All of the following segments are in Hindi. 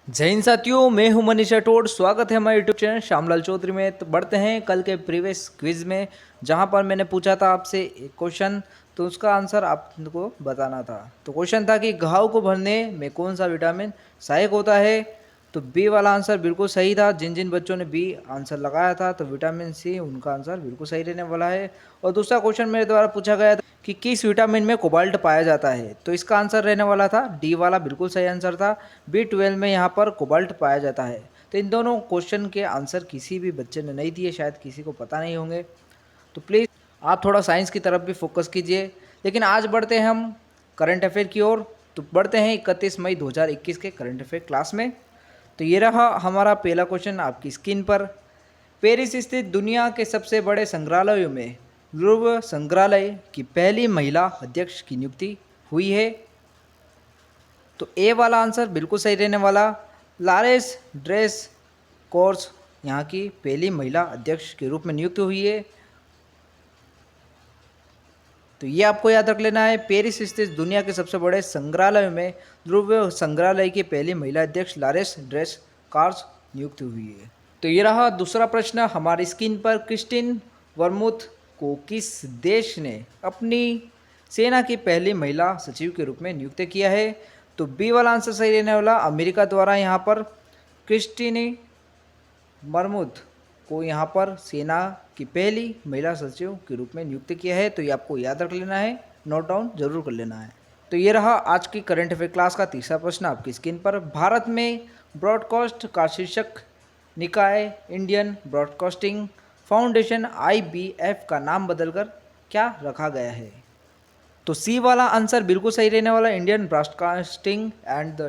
जय हिंद साथियों, मैं हूं मनीष राठौड़। स्वागत है हमारे यूट्यूब चैनल श्यामलाल चौधरी में। तो बढ़ते हैं कल के प्रीवियस क्विज में, जहां पर मैंने पूछा था आपसे एक क्वेश्चन, तो उसका आंसर आपको बताना था। तो क्वेश्चन था कि घाव को भरने में कौन सा विटामिन सहायक होता है। तो बी वाला आंसर बिल्कुल सही था। जिन जिन बच्चों ने बी आंसर लगाया था तो विटामिन सी उनका आंसर बिल्कुल सही रहने वाला है। और दूसरा क्वेश्चन मेरे द्वारा पूछा गया था कि किस विटामिन में कोबाल्ट पाया जाता है, तो इसका आंसर रहने वाला था डी वाला, बिल्कुल सही आंसर था। B12 में यहाँ पर कोबाल्ट पाया जाता है। तो इन दोनों क्वेश्चन के आंसर किसी भी बच्चे ने नहीं दिए, शायद किसी को पता नहीं होंगे। तो प्लीज़ आप थोड़ा साइंस की तरफ भी फोकस कीजिए। लेकिन आज बढ़ते हैं हम करंट अफेयर की ओर। तो बढ़ते हैं 31 मई 2021 के करंट अफेयर क्लास में। तो ये रहा हमारा पहला क्वेश्चन आपकी स्क्रीन पर। पेरिस स्थित दुनिया के सबसे बड़े संग्रहालयों में लूव्र संग्रहालय की पहली महिला अध्यक्ष की नियुक्ति हुई है। तो ए वाला आंसर बिल्कुल सही रहने वाला। लारेस ड्रेस कोर्स यहाँ की पहली महिला अध्यक्ष के रूप में नियुक्त हुई है। तो ये आपको याद रख लेना है। पेरिस स्थित दुनिया के सबसे बड़े संग्रहालय में ध्रुव संग्रहालय की पहली महिला अध्यक्ष लारेस ड्रेस कार्स नियुक्त हुई है। तो ये रहा दूसरा प्रश्न हमारी स्क्रीन पर। क्रिस्टिन वर्मुथ को किस देश ने अपनी सेना की पहली महिला सचिव के रूप में नियुक्त किया है। तो बी वाला आंसर सही रहने वाला। अमेरिका द्वारा यहाँ पर क्रिस्टिनी मरमुद को यहाँ पर सेना की पहली महिला सचिव के रूप में नियुक्त किया है। तो ये आपको याद रख लेना है, नोट डाउन जरूर कर लेना है। तो ये रहा आज की करंट अफेयर क्लास का तीसरा प्रश्न आपकी स्क्रीन पर। भारत में ब्रॉडकास्ट का शीर्षक निकाय इंडियन ब्रॉडकास्टिंग फाउंडेशन IBF का नाम बदलकर क्या रखा गया है। तो सी वाला आंसर बिल्कुल सही रहने वाला। Indian broadcasting and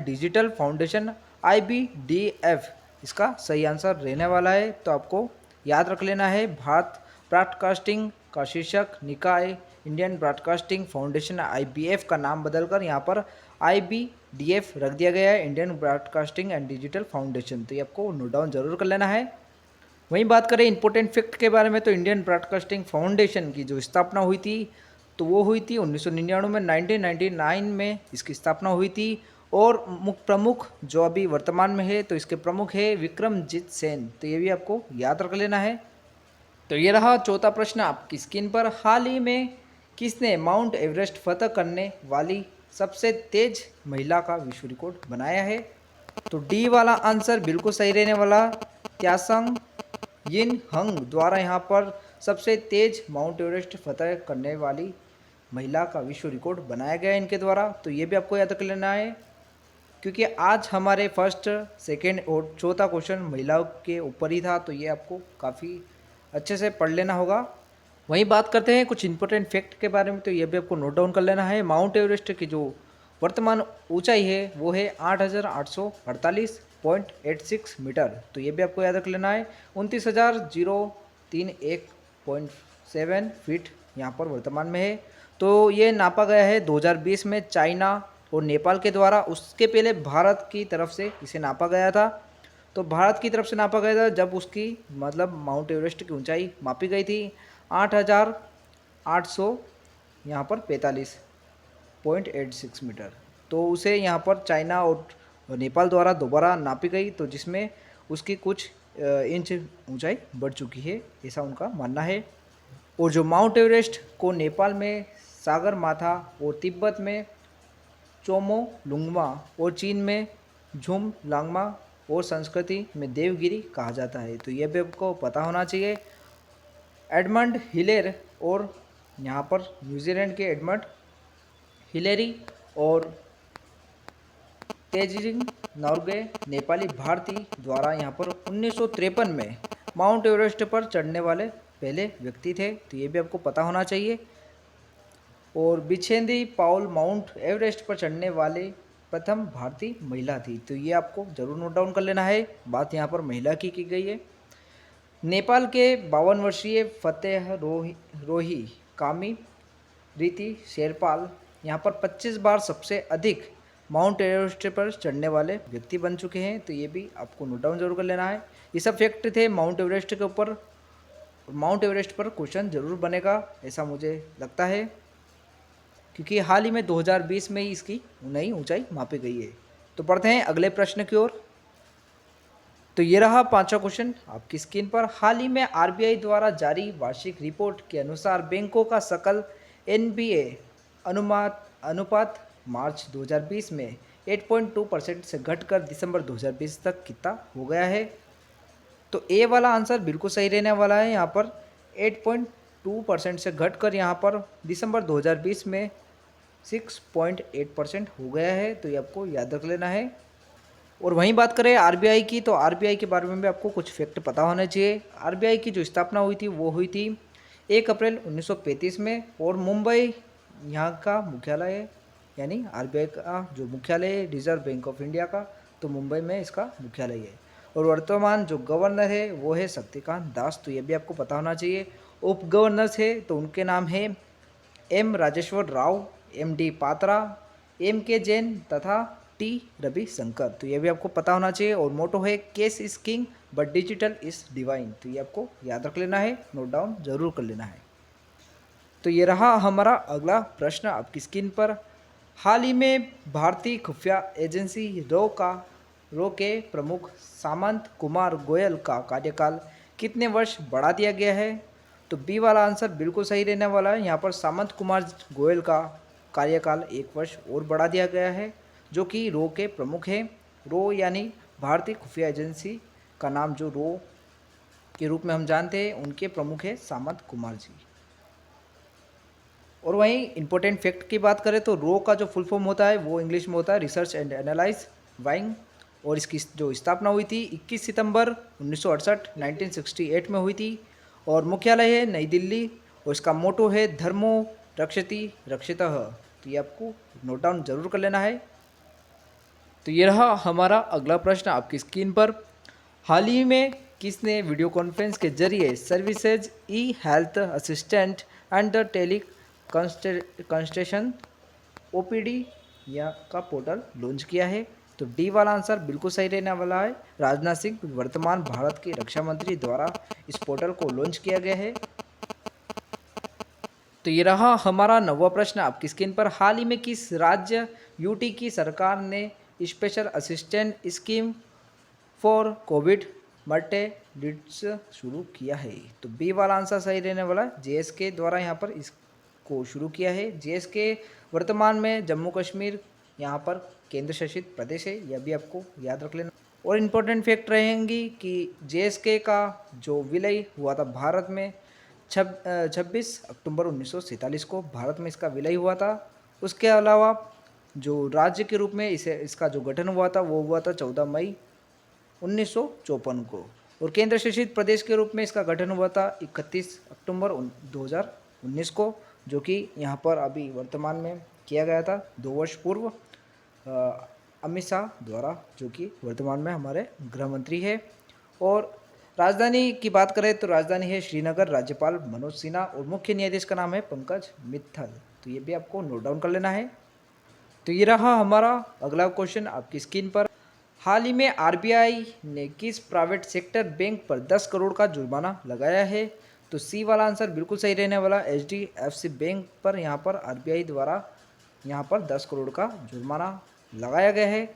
digital foundation IBDF इसका सही आंसर रहने वाला है। तो आपको याद रख लेना है, भारत ब्रॉडकास्टिंग का शीर्षक निकाय इंडियन ब्रॉडकास्टिंग फाउंडेशन IBF का नाम बदलकर यहाँ पर IBDF रख दिया गया है, Indian broadcasting and digital foundation. तो ये आपको नोट डाउन जरूर कर लेना है। वहीं बात करें इंपॉर्टेंट फैक्ट के बारे में, तो इंडियन ब्रॉडकास्टिंग फाउंडेशन की जो स्थापना हुई थी तो वो हुई थी 1999 में। 1999 में इसकी स्थापना हुई थी। और मुख्य प्रमुख जो अभी वर्तमान में है तो इसके प्रमुख है विक्रमजीत सेन। तो ये भी आपको याद रख लेना है। तो ये रहा चौथा प्रश्न आपकी स्क्रीन पर। हाल ही में किसने माउंट एवरेस्ट फतह करने वाली सबसे तेज महिला का विश्व रिकॉर्ड बनाया है। तो डी वाला आंसर बिल्कुल सही रहने वाला। त्यासंग यिन हंग द्वारा यहाँ पर सबसे तेज माउंट एवरेस्ट फतह करने वाली महिला का विश्व रिकॉर्ड बनाया गया है इनके द्वारा। तो ये भी आपको याद कर लेना है, क्योंकि आज हमारे फर्स्ट सेकेंड और चौथा क्वेश्चन महिलाओं के ऊपर ही था। तो ये आपको काफ़ी अच्छे से पढ़ लेना होगा। वहीं बात करते हैं कुछ इंपॉर्टेंट फैक्ट के बारे में, तो ये भी आपको नोट डाउन कर लेना है। माउंट एवरेस्ट की जो वर्तमान ऊंचाई है वो है 8,848.86 मीटर। तो ये भी आपको याद रख लेना है। 29,031.7 फीट यहाँ पर वर्तमान में है। तो ये नापा गया है 2020 में चाइना और नेपाल के द्वारा। उसके पहले भारत की तरफ से इसे नापा गया था। तो भारत की तरफ से नापा गया था जब उसकी मतलब माउंट एवरेस्ट की ऊंचाई मापी गई थी 8,800 यहाँ पर 45.86 मीटर। तो उसे यहाँ पर चाइना और नेपाल द्वारा दोबारा नापी गई, तो जिसमें उसकी कुछ इंच ऊंचाई बढ़ चुकी है, ऐसा उनका मानना है। और जो माउंट एवरेस्ट को नेपाल में सागर माथा और तिब्बत में चोमो लुंगमा और चीन में झुम लांगमा और संस्कृति में देवगिरी कहा जाता है। तो यह भी आपको पता होना चाहिए। एडमंड हिलेर और यहाँ पर न्यूजीलैंड के एडमंड हिलेरी और तेजिंग नॉर्गे नेपाली भारती द्वारा यहाँ पर 1953 में माउंट एवरेस्ट पर चढ़ने वाले पहले व्यक्ति थे। तो ये भी आपको पता होना चाहिए। और बिछेंदी पाउल माउंट एवरेस्ट पर चढ़ने वाले प्रथम भारतीय महिला थी। तो ये आपको जरूर नोट डाउन कर लेना है। बात यहाँ पर महिला की गई है। नेपाल के 52 वर्षीय फतेह रोही कामी रीति शेरपाल यहाँ पर 25 बार सबसे अधिक माउंट एवरेस्ट पर चढ़ने वाले व्यक्ति बन चुके हैं। तो ये भी आपको नोट डाउन जरूर कर लेना है। ये सब फैक्ट थे माउंट एवरेस्ट के ऊपर। माउंट एवरेस्ट पर क्वेश्चन जरूर बनेगा ऐसा मुझे लगता है, क्योंकि हाल ही में 2020 में ही इसकी नई ऊंचाई मापी गई है। तो पढ़ते हैं अगले प्रश्न की ओर। तो ये रहा पांचवा क्वेश्चन आपकी स्क्रीन पर। हाल ही में आरबीआई द्वारा जारी वार्षिक रिपोर्ट के अनुसार बैंकों का सकल एनपीए अनुपात मार्च 2020 में 8.2% से घटकर दिसंबर 2020 तक कितना हो गया है? तो ए वाला आंसर बिल्कुल सही रहने वाला है। यहाँ पर 8.2% से घटकर यहाँ पर दिसंबर 2020 में 6.8% हो गया है। तो ये आपको याद रख लेना है। और वहीं बात करें आरबीआई की, तो आरबीआई के बारे में भी आपको कुछ फैक्ट पता होना चाहिए। आरबीआई की जो स्थापना हुई थी वो हुई थी 1 अप्रैल 1935 में, और मुंबई यहाँ का मुख्यालय है। यानी आरबीआई का जो मुख्यालय है रिजर्व बैंक ऑफ इंडिया का, तो मुंबई में इसका मुख्यालय है। और वर्तमान जो गवर्नर है वो है शक्तिकांत दास। तो ये भी आपको पता होना चाहिए। उप गवर्नर्स है तो उनके नाम है M Rajeshwar Rao, M D Patra, M K Jain तथा टी रविशंकर। तो ये भी आपको पता होना चाहिए। और मोटो है case is king but digital is divine. तो ये आपको याद रख लेना है, नोट डाउन जरूर कर लेना है। तो ये रहा हमारा अगला प्रश्न आपकी स्क्रीन पर। हाल ही में भारतीय खुफिया एजेंसी रो के प्रमुख सामंत कुमार गोयल का कार्यकाल कितने वर्ष बढ़ा दिया गया है? तो बी वाला आंसर बिल्कुल सही रहने वाला है। यहाँ पर सामंत कुमार गोयल का कार्यकाल 1 वर्ष और बढ़ा दिया गया है, जो कि रो के प्रमुख हैं। रो यानी भारतीय खुफिया एजेंसी का नाम जो रो के रूप में हम जानते हैं, उनके प्रमुख है सामंत कुमार जी। और वहीं इंपॉर्टेंट फैक्ट की बात करें तो रो का जो फुल फॉर्म होता है वो इंग्लिश में होता है रिसर्च एंड एनालाइज वाइंग। और इसकी जो स्थापना हुई थी 21 सितंबर 1968 में हुई थी। और मुख्यालय है नई दिल्ली। और इसका मोटो है धर्मो रक्षति रक्षितः। तो ये आपको नोट डाउन जरूर कर लेना है। तो ये रहा हमारा अगला प्रश्न आपकी स्क्रीन पर। हाल ही में किसने वीडियो कॉन्फ्रेंस के जरिए services e health assistant and the teleconsultation OPD या का पोर्टल लॉन्च किया है? तो डी वाला आंसर बिल्कुल सही रहने वाला है। राजनाथ सिंह वर्तमान भारत के रक्षा मंत्री द्वारा इस पोर्टल को लॉन्च किया गया है। तो ये रहा हमारा 9वां प्रश्न आपकी स्क्रीन पर। हाल ही में किस राज्य यूटी की सरकार ने special assistant scheme for COVID mortalities शुरू किया है? तो बी वाला आंसर सही रहने वाला है। जेएसके द्वारा यहाँ पर इसको शुरू किया है। जेएसके वर्तमान में जम्मू कश्मीर यहाँ पर केंद्र शासित प्रदेश है। यह भी आपको याद रख लेना। और इम्पोर्टेंट फैक्ट रहेंगी कि जेएसके का जो विलय हुआ था भारत में 26 अक्टूबर 1947 को भारत में इसका विलय हुआ था। उसके अलावा जो राज्य के रूप में इसका जो गठन हुआ था वो हुआ था 14 मई 1954 को। और केंद्र शासित प्रदेश के रूप में इसका गठन हुआ था 31 अक्टूबर 2019 को, जो कि यहाँ पर अभी वर्तमान में किया गया था 2 वर्ष पूर्व अमित शाह द्वारा, जो कि वर्तमान में हमारे गृह मंत्री है। और राजधानी की बात करें तो राजधानी है श्रीनगर। राज्यपाल मनोज सिन्हा और मुख्य न्यायाधीश का नाम है पंकज मित्तल। तो ये भी आपको नोट डाउन कर लेना है। तो ये रहा हमारा अगला क्वेश्चन आपकी स्क्रीन पर। हाल ही में आरबीआई ने किस प्राइवेट सेक्टर बैंक पर 10 करोड़ का जुर्माना लगाया है? तो सी वाला आंसर बिल्कुल सही रहने वाला। एचडीएफसी बैंक पर यहाँ पर आरबीआई द्वारा यहाँ पर 10 करोड़ का जुर्माना लगाया गया है।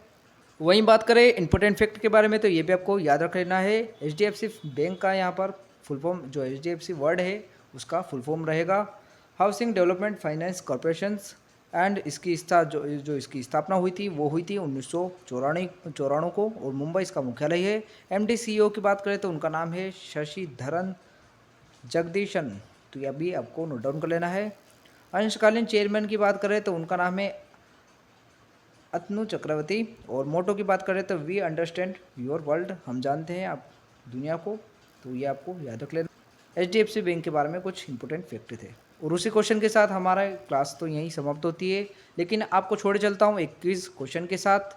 वहीं बात करें इंपॉर्टेंट फैक्ट के बारे में तो ये भी आपको याद रख लेना है। एचडीएफसी बैंक का यहाँ पर फुल फॉर्म जो एचडीएफसी वर्ड है उसका फुल फॉर्म रहेगा housing development finance corporations. And इसकी इसकी स्थापना हुई थी वो हुई थी 1994 को। और मुंबई इसका मुख्यालय है। एमडी सीईओ की बात करें तो उनका नाम है शशिधरन जगदीशन। तो यह भी आपको नोट डाउन कर लेना है। अंशकालीन चेयरमैन की बात करें तो उनका नाम है अतनु चक्रवर्ती। और मोटो की बात करें तो वी अंडरस्टैंड योर वर्ल्ड, हम जानते हैं आप दुनिया को। तो ये आपको याद रख लेना। एचडीएफसी बैंक के बारे में कुछ इंपॉर्टेंट फैक्ट थे। और उसी क्वेश्चन के साथ हमारा क्लास तो यहीं समाप्त होती है, लेकिन आपको छोड़े चलता हूँ एक क्विज क्वेश्चन के साथ।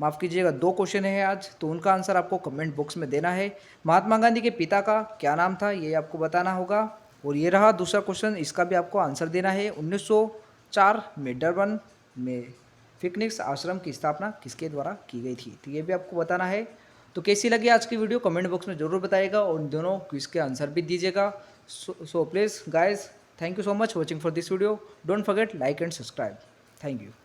माफ़ कीजिएगा 2 क्वेश्चन है आज, तो उनका आंसर आपको कमेंट बॉक्स में देना है। महात्मा गांधी के पिता का क्या नाम था ये आपको बताना होगा। और ये रहा दूसरा क्वेश्चन, इसका भी आपको आंसर देना है। 1904 में डरबन में फिकनिक्स आश्रम की स्थापना किसके द्वारा की गई थी? तो ये भी आपको बताना है। तो कैसी लगी आज की वीडियो कमेंट बॉक्स में ज़रूर बताइएगा और उन दोनों क्विज के आंसर भी दीजिएगा। So please guys, thank you so much watching for this video. Don't forget like and subscribe. Thank you.